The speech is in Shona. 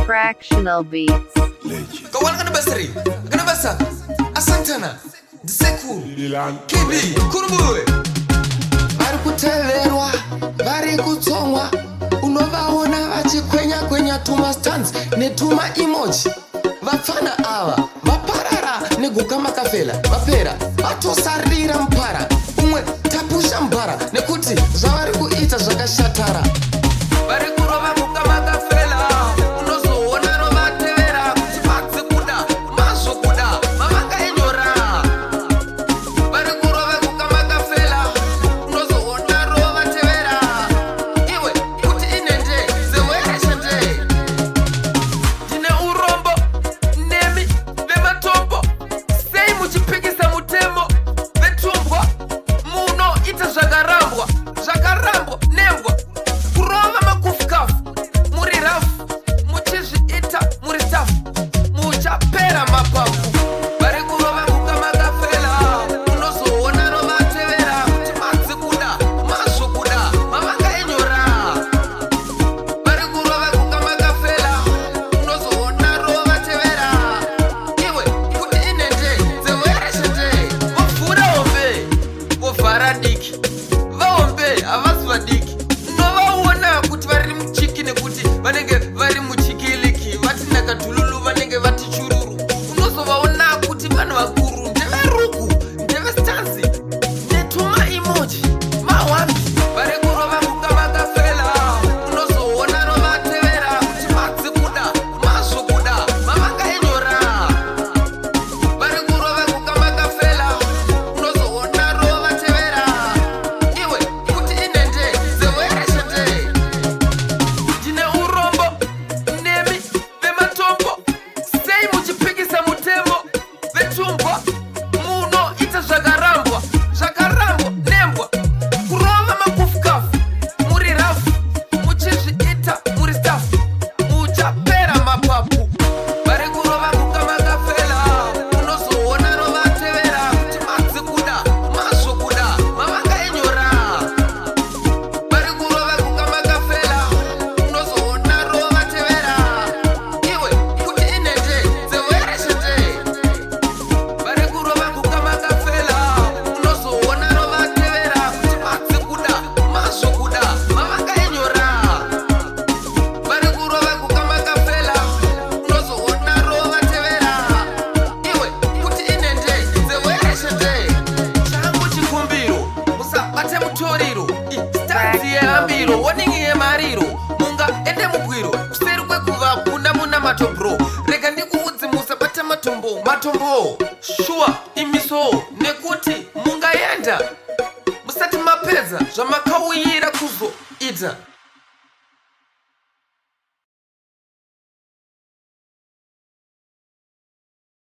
Fractional beats. Kawan kana basa Asantana Disekul Kibi Kurubuwe Bari kuteverwa bari kutsomwa unovaona vachikwenya tuma stands netuma emoji vapfana ava vaparara neguka Makafella vapera vatosarira mpara umwe tapusha mbara nekuti zvavari kuita zvakashatara vari kurova guka Makafella unozoona rovatevera kuti vadze kuda mazokuda mavakaenyora vari kurova guka Makafella unozoona rovatevera iwe kuti inende zewereshende ndine urombo nemi vematombo sei muchipikisa mutemo vetumbwa muno ita zvakarambwa nembwa kurova makufukafu muri rafu muchizviita muri stafu muchapera mapafu vari kurova guka Makafella unozoona rovatevera kuti madze kuda mazokuda mavakaenyora vari kurova guka Makafella unozoona rovatevera iwe kuti inende zewereshende vovhura hombe vovhara diki vahombe havasi vadiki novaona kuti vari muchiki nekuti vanenge vari muchikiliki vati nakadhululu vanenge vati chururu unozovaona kuti vanhu vakuru ndeveruku ndevestanzi netuma emoji mawambi vari kurova guka Makafella unozoona rovatevera kuti madze kuda mazokuda mavakaenyora vari kurova guka Makafella unozoona rovatevera iwe kuti inende zewereshende ndine urombo nemi vematombo sei muchipikisa mutemo vetumbwa muno ita zvakarambwa nembwa kurova makufukafu muri rafu muchizviita muri stafu muchapera mapapu vari kurova guka Makafella unozoona rovatevera kuti madze kuda mazokuda mavakaenyora vari kurova guka Makafella unozoona rovatevera iwe kuti inende zewereshende vari kurova guka Makafella unozoona rovatevera kuti madze kuda mazokuda mavakaenyora vari kurova guka Makafella unozoona rovatevera iwe kuti inende zewereshende changu chikumbiro musabate mutoriro stanzi yehambiro woningi yemariro munga ende mugwiro kuseri kwekuva kuna muna matobro rega ndikuudzi musabate matombo shuwa imiso nekuti mungaenda musati mapedza zvamakauyira kuzoita